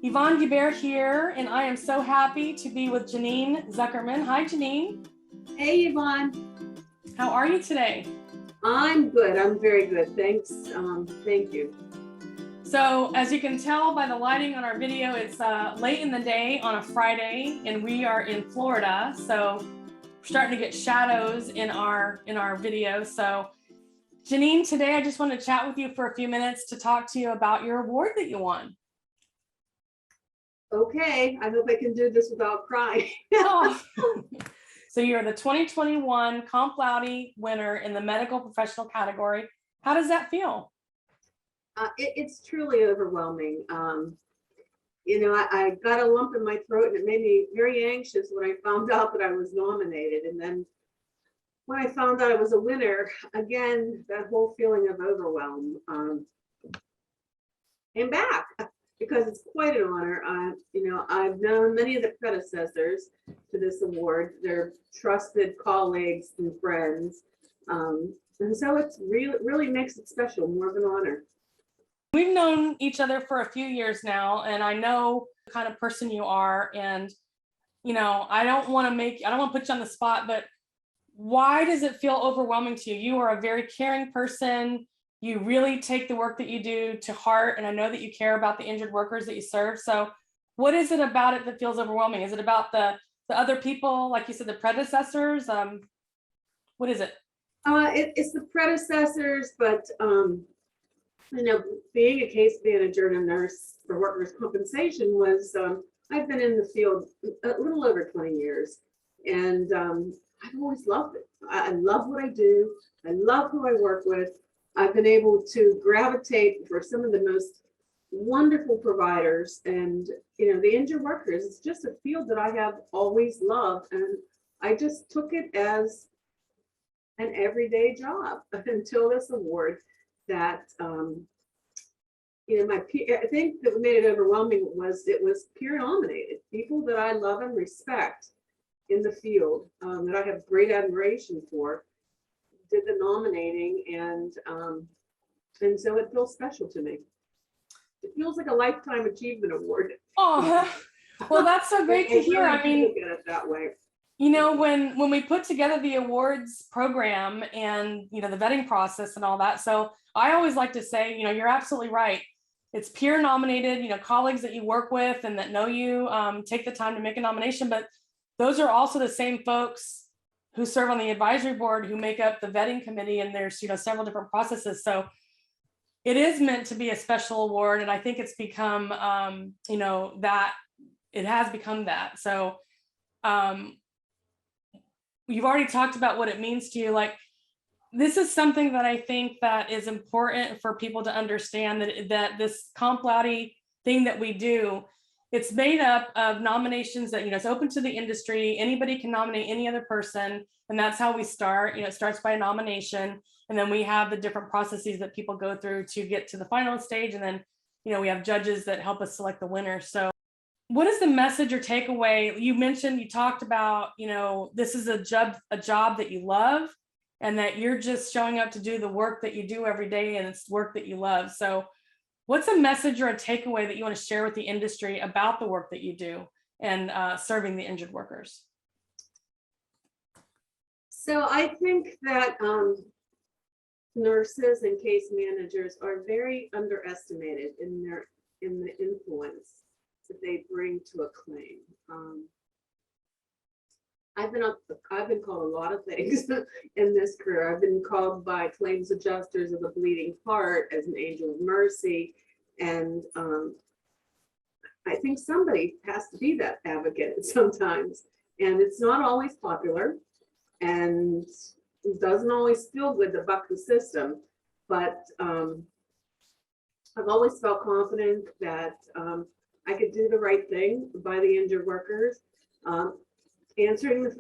Yvonne Guibert here, and I am so happy to be with Jeanine Zuckerman. Hi, Jeanine. Hey, Yvonne. How are you today? I'm good. I'm very good. Thanks. Thank you. So, as you can tell by the lighting on our video, it's late in the day on a Friday, and we are in Florida. So, we're starting to get shadows in our video. So, Jeanine, today I just want to chat with you for a few minutes to talk to you about your award that you won. Okay, I hope I can do this without crying. Oh. So you're the 2021 Comp Laude winner in the medical professional category. How does that feel? It's truly overwhelming. I got a lump in my throat and it made me very anxious when I found out that I was nominated. And then when I found out I was a winner, again, that whole feeling of overwhelm came back. Because it's quite an honor. I've known many of the predecessors to this award. They're trusted colleagues and friends. And so it's really makes it special, more of an honor. We've known each other for a few years now, and I know the kind of person you are. And, I don't want to put you on the spot, but why does it feel overwhelming to you? You are a very caring person. You really take the work that you do to heart, and I know that you care about the injured workers that you serve. So what is it about it that feels overwhelming? Is it about the other people, like you said, the predecessors? What is it? It's the predecessors, but being a case manager and a nurse for workers' compensation was, I've been in the field a little over 20 years, and I've always loved it. I love what I do. I love who I work with. I've been able to gravitate for some of the most wonderful providers, and the injured workers. It's just a field that I have always loved, and I just took it as an everyday job until this award. That I think that what made it overwhelming was it was peer nominated people that I love and respect in the field, that I have great admiration for, did the nominating, and so it feels special to me. It feels like a lifetime achievement award. Oh, well, that's so great to hear. I mean, look at it that way. When we put together the awards program and the vetting process and all that, so I always like to say, you're absolutely right. It's peer nominated, colleagues that you work with and that know you take the time to make a nomination, but those are also the same folks who serve on the advisory board, who make up the vetting committee, and there's several different processes. So it is meant to be a special award, and I think it's become that it has become that. So you've already talked about what it means to you. Like, this is something that I think that is important for people to understand, that this Comp Laude thing that we do, it's made up of nominations that, it's open to the industry. Anybody can nominate any other person. And that's how we start. It starts by a nomination. And then we have the different processes that people go through to get to the final stage. And then, we have judges that help us select the winner. So what is the message or takeaway? You talked about, this is a job that you love, and that you're just showing up to do the work that you do every day, and it's work that you love. So what's a message or a takeaway that you want to share with the industry about the work that you do and serving the injured workers? So I think that nurses and case managers are very underestimated in the influence that they bring to a claim. I've been called a lot of things in this career. I've been called by claims adjusters of a bleeding heart, as an angel of mercy, and I think somebody has to be that advocate sometimes, and it's not always popular, and it doesn't always feel good to buck the system, but I've always felt confident that I could do the right thing by the injured workers. Answering,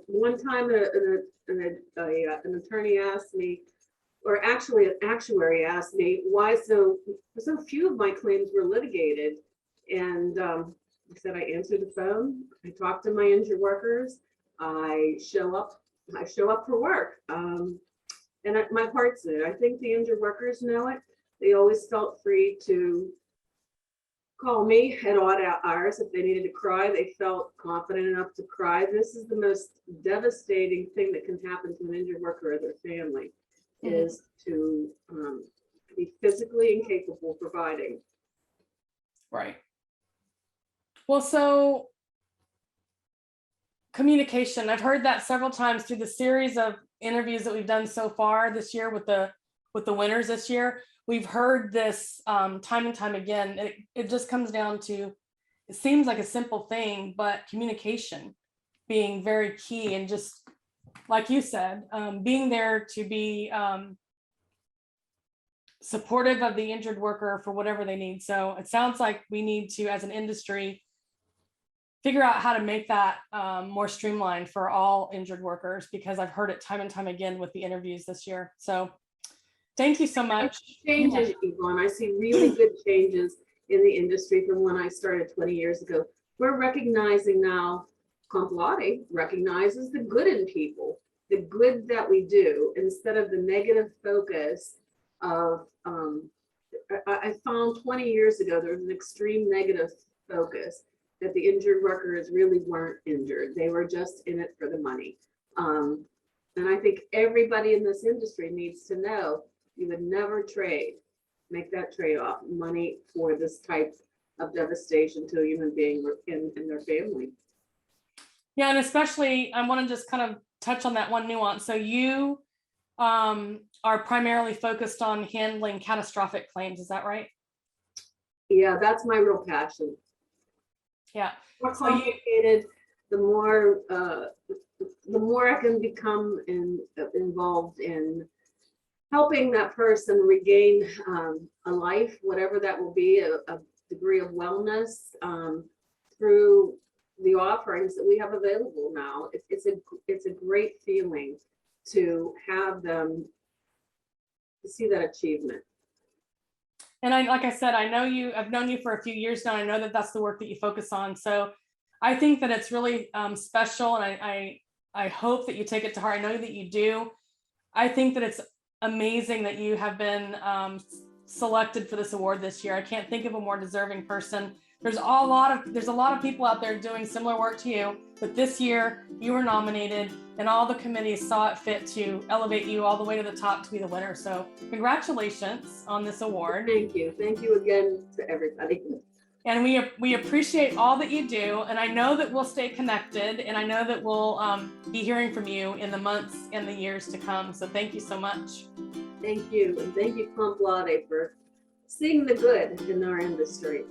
one time an attorney asked me, or actually an actuary asked me, why so few of my claims were litigated. And I said, I answer the phone, I talk to my injured workers, I show up for work. And my heart's in it. I think the injured workers know it. They always felt free to call me at odd hours if they needed to cry. They felt confident enough to cry. This is the most devastating thing that can happen to an injured worker or their family, is to be physically incapable of providing. Right. Well, so communication, I've heard that several times through the series of interviews that we've done so far this year with the winners this year. We've heard this time and time again. It just comes down to, it seems like a simple thing, but communication being very key, and just like you said, being there to be supportive of the injured worker for whatever they need. So it sounds like we need to, as an industry, figure out how to make that more streamlined for all injured workers, because I've heard it time and time again with the interviews this year. So thank you so much. Changes, Yvonne. I see really good changes in the industry from when I started 20 years ago. We're recognizing now, Laude recognizes the good in people, the good that we do, instead of the negative focus of, I found 20 years ago, there was an extreme negative focus that the injured workers really weren't injured. They were just in it for the money. And I think everybody in this industry needs to know you would never make that trade-off, money for this type of devastation to a human being and their family. Yeah, and especially I want to just kind of touch on that one nuance. So you are primarily focused on handling catastrophic claims, is that right? Yeah, that's my real passion. Yeah. The more complicated, the more I can become involved in helping that person regain a life, whatever that will be, a degree of wellness through the offerings that we have available now. It's a great feeling to have them to see that achievement. And like I said, I've known you for a few years now. I know that that's the work that you focus on. So I think that it's really special, and I hope that you take it to heart. I know that you do. I think that it's amazing that you have been selected for this award this year. I can't think of a more deserving person. There's a lot of people out there doing similar work to you, but this year you were nominated, and all the committees saw it fit to elevate you all the way to the top to be the winner. So congratulations on this award. Thank you again to everybody. And we appreciate all that you do, and I know that we'll stay connected, and I know that we'll be hearing from you in the months and the years to come. So thank you so much. Thank you, and thank you, Laude, for seeing the good in our industry.